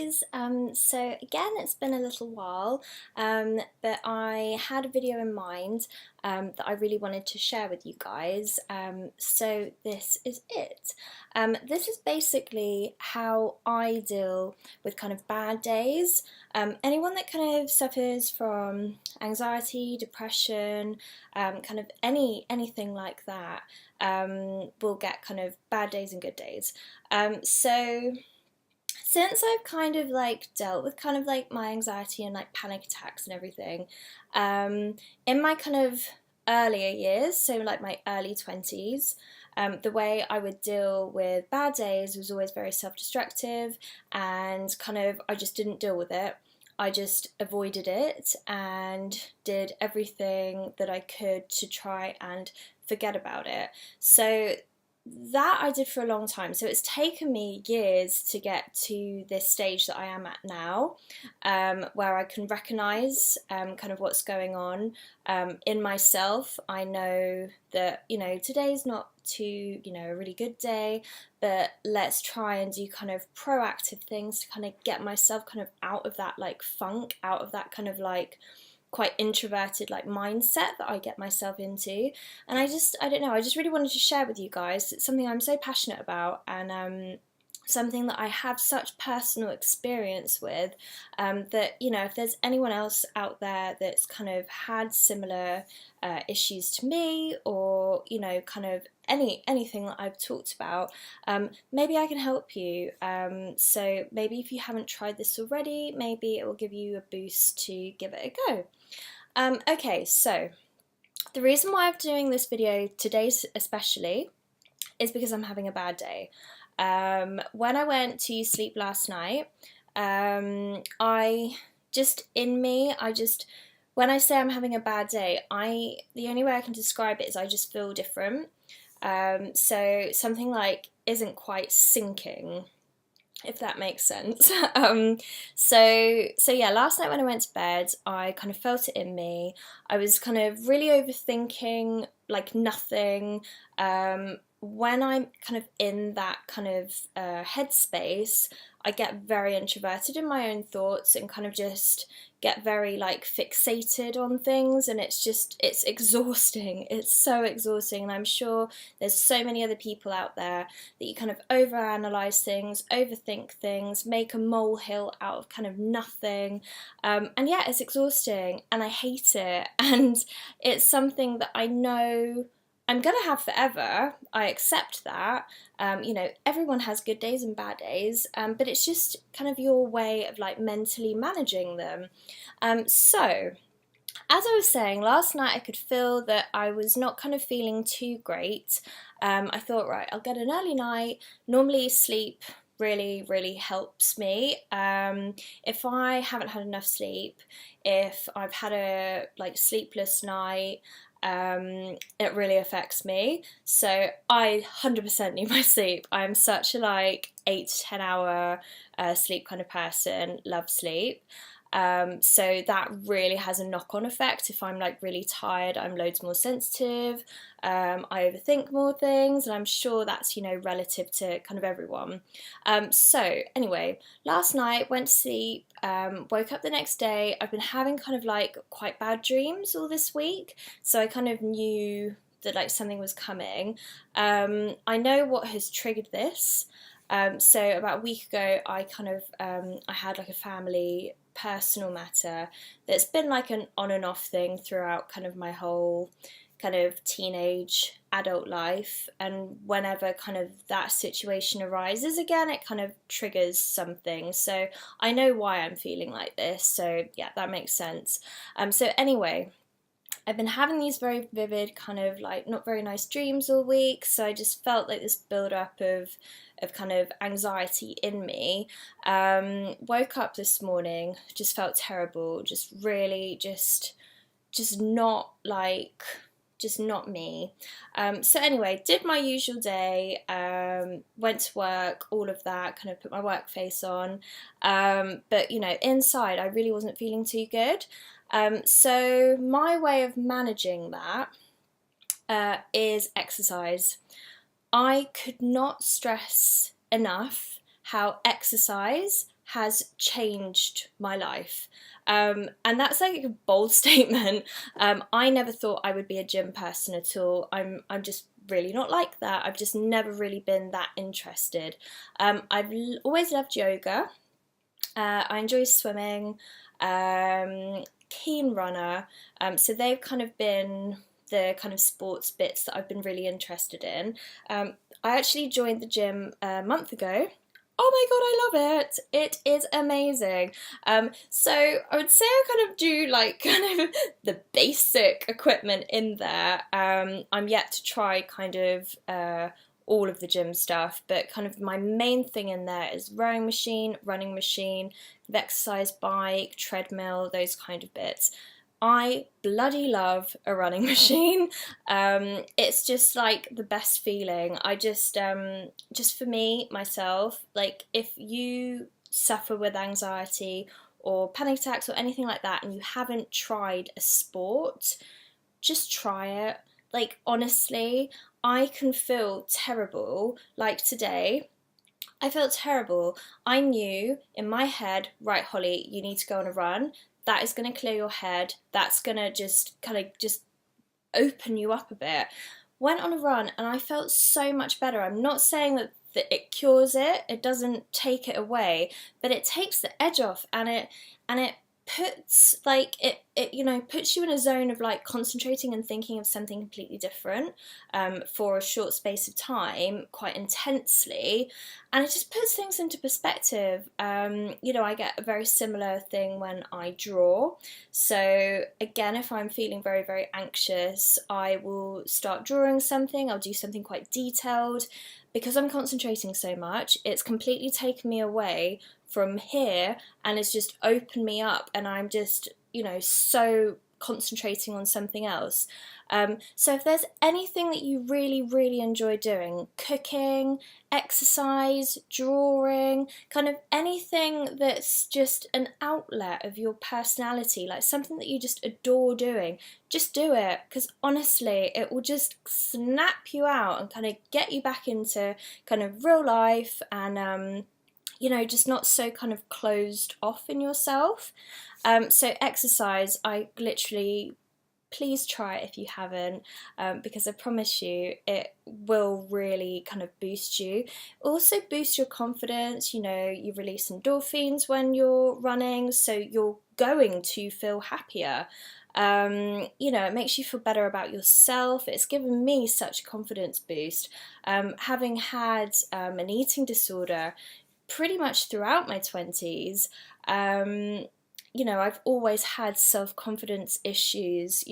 guys. So again, it's been a little while, but I had a video in mind that I really wanted to share with you guys. So this is it. This is basically how I deal with kind of bad days. Anyone that kind of suffers from anxiety, depression, kind of anything like that, will get kind of bad days and good days. So since I've kind of like dealt with kind of like my anxiety and like panic attacks and everything, in my kind of earlier years, so like my early 20s, the way I would deal with bad days was always very self-destructive, and kind of I just didn't deal with it. I just avoided it and did everything that I could to try and forget about it. So that I did for a long time. So it's taken me years to get to this stage that I am at now, where I can recognize kind of what's going on in myself. I know that, today's not a really good day, but let's try and do kind of proactive things to kind of get myself kind of out of that like funk, out of that kind of like quite introverted like mindset that I get myself into. And I don't know, I just really wanted to share with you guys. It's something I'm so passionate about, and something that I have such personal experience with, that if there's anyone else out there that's kind of had similar issues to me, or kind of anything that I've talked about, maybe I can help you. So maybe if you haven't tried this already, maybe it will give you a boost to give it a go. Okay, so the reason why I'm doing this video today especially is because I'm having a bad day. When I went to sleep last night, I just, when I say I'm having a bad day, the only way I can describe it is I just feel different. So something like isn't quite syncing, if that makes sense. So yeah, last night when I went to bed, I kind of felt it in me. I was kind of really overthinking like nothing. When I'm kind of in that kind of headspace, I get very introverted in my own thoughts and kind of just get very like fixated on things, and it's exhausting. It's so exhausting, and I'm sure there's so many other people out there that you kind of overanalyze things, overthink things, make a molehill out of kind of nothing, and yeah, it's exhausting and I hate it, and it's something that I know I'm gonna have forever. I accept that. Everyone has good days and bad days, but it's just kind of your way of like mentally managing them. So, as I was saying, last night I could feel that I was not kind of feeling too great. I thought, right, I'll get an early night. Normally, sleep really helps me. If I haven't had enough sleep, if I've had a like sleepless night, it really affects me. So I 100% need my sleep. I'm such a like 8 to 10 hour sleep kind of person. Love sleep. So that really has a knock-on effect. If I'm like really tired, I'm loads more sensitive. I overthink more things, and I'm sure that's relative to kind of everyone. So anyway, last night went to sleep, woke up the next day. I've been having kind of like quite bad dreams all this week, so I kind of knew that like something was coming. I know what has triggered this. So about a week ago, I had like a family personal matter that's been like an on and off thing throughout kind of my whole kind of teenage adult life, and whenever kind of that situation arises again, it kind of triggers something. So I know why I'm feeling like this, so yeah, that makes sense. So anyway, I've been having these very vivid kind of like not very nice dreams all week, so I just felt like this build up of kind of anxiety in me. Woke up this morning, just felt terrible, just really not like just not me. So anyway, did my usual day, went to work, all of that, kind of put my work face on, but inside I really wasn't feeling too good. So my way of managing that is exercise. I could not stress enough how exercise has changed my life. And that's like a bold statement. I never thought I would be a gym person at all. I'm just really not like that. I've just never really been that interested. I've always loved yoga. I enjoy swimming. Keen runner. So they've kind of been the kind of sports bits that I've been really interested in. I actually joined the gym a month ago. Oh my god, I love it! It is amazing. So I would say I kind of do like kind of the basic equipment in there. I'm yet to try kind of all of the gym stuff, but kind of my main thing in there is rowing machine, running machine, the exercise bike, treadmill, those kind of bits. I bloody love a running machine. It's just like the best feeling. I just for me, myself, like if you suffer with anxiety or panic attacks or anything like that and you haven't tried a sport, just try it. Like honestly, I can feel terrible. Like today, I felt terrible. I knew in my head, right, Holly, you need to go on a run. That is going to clear your head. That's going to just kind of just open you up a bit. Went on a run and I felt so much better. I'm not saying that it cures it. It doesn't take it away, but it takes the edge off, and it puts like it you know puts you in a zone of like concentrating and thinking of something completely different for a short space of time quite intensely, and it just puts things into perspective. I get a very similar thing when I draw. So again, if I'm feeling very very anxious, I will start drawing something. I'll do something quite detailed. Because I'm concentrating so much, it's completely taken me away from here, and it's just opened me up, and I'm just, so concentrating on something else. So if there's anything that you really, really enjoy doing, cooking, exercise, drawing, kind of anything that's just an outlet of your personality, like something that you just adore doing, just do it, because honestly, it will just snap you out and kind of get you back into kind of real life, and just not so kind of closed off in yourself. So exercise, I literally, please try it if you haven't, because I promise you it will really kind of boost you. Also boost your confidence. You release endorphins when you're running, so you're going to feel happier. It makes you feel better about yourself. It's given me such a confidence boost. Having had an eating disorder pretty much throughout my 20s, I've always had self-confidence issues,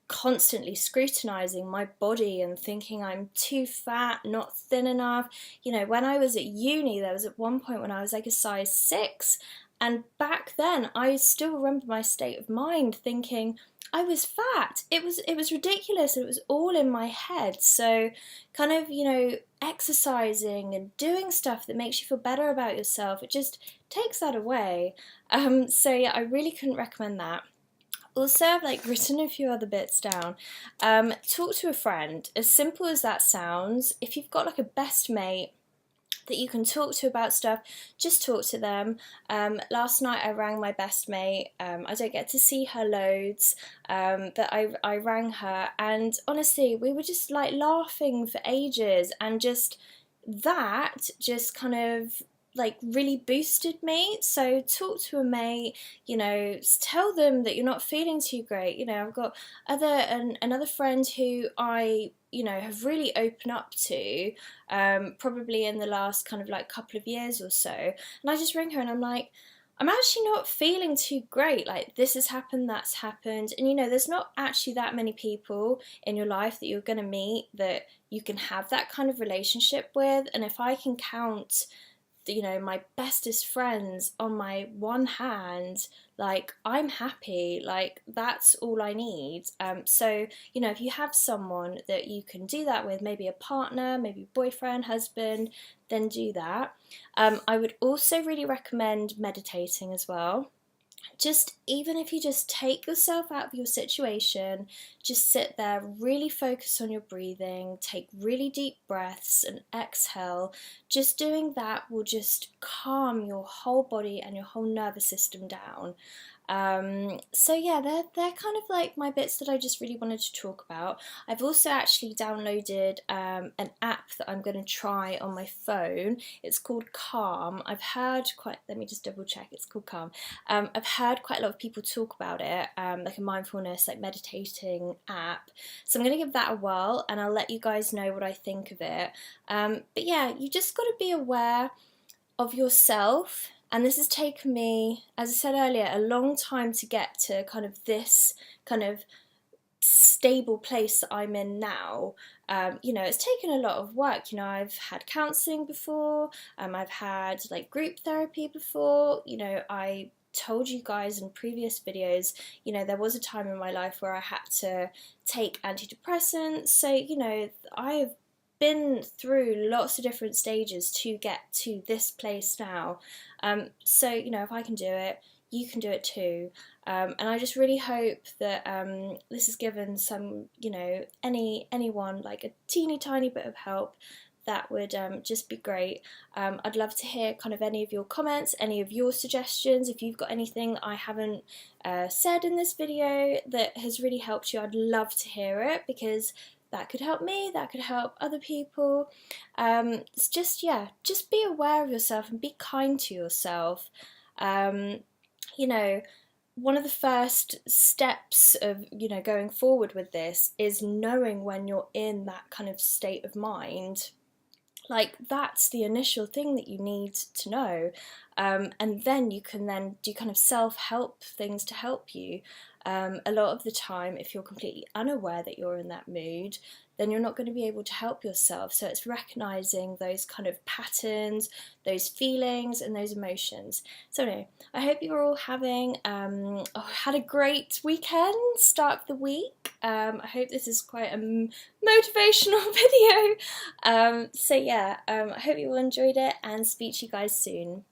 constantly scrutinizing my body and thinking I'm too fat, not thin enough. When I was at uni, there was at one point when I was like a size 6, and back then I still remember my state of mind thinking I was fat. It was ridiculous. It was all in my head. So kind of, exercising and doing stuff that makes you feel better about yourself, it just takes that away. So yeah, I really couldn't recommend that. Also, I've like written a few other bits down. Talk to a friend. As simple as that sounds, if you've got like a best mate that you can talk to about stuff, just talk to them. Last night I rang my best mate. I don't get to see her loads, but I rang her, and honestly we were just like laughing for ages, and that just kind of like really boosted me. So talk to a mate, tell them that you're not feeling too great. I've got another friend who I have really opened up to, probably in the last kind of like couple of years or so, and I just ring her and I'm like, I'm actually not feeling too great, like this has happened, that's happened, and there's not actually that many people in your life that you're going to meet that you can have that kind of relationship with, and if I can count my bestest friends on my one hand, like I'm happy, like that's all I need. So if you have someone that you can do that with, maybe a partner, maybe boyfriend, husband, then do that. I would also really recommend meditating as well. just even if you just take yourself out of your situation, just sit there, really focus on your breathing, take really deep breaths and exhale. Just doing that will just calm your whole body and your whole nervous system down. So yeah, they're kind of like my bits that I just really wanted to talk about. I've also actually downloaded an app that I'm going to try on my phone. It's called Calm. Let me just double check, it's called Calm. I've heard quite a lot of people talk about it, like a mindfulness, like meditating app. So I'm going to give that a whirl and I'll let you guys know what I think of it. But yeah, you just got to be aware of yourself. And this has taken me, as I said earlier, a long time to get to kind of this kind of stable place that I'm in now. It's taken a lot of work. I've had counselling before, I've had like group therapy before. I told you guys in previous videos, there was a time in my life where I had to take antidepressants. So, I've been through lots of different stages to get to this place now. So, if I can do it, you can do it too. And I just really hope that this has given some, anyone like a teeny tiny bit of help. That would just be great. I'd love to hear kind of any of your comments, any of your suggestions. If you've got anything I haven't said in this video that has really helped you, I'd love to hear it, because that could help me, that could help other people. It's just be aware of yourself and be kind to yourself. One of the first steps of going forward with this is knowing when you're in that kind of state of mind. Like, that's the initial thing that you need to know, and then you can then do kind of self-help things to help you. A lot of the time, if you're completely unaware that you're in that mood, then you're not going to be able to help yourself. So it's recognising those kind of patterns, those feelings and those emotions. So anyway, I hope you're all having had a great weekend, start of the week. I hope this is quite a motivational video. So yeah, I hope you all enjoyed it, and speak to you guys soon.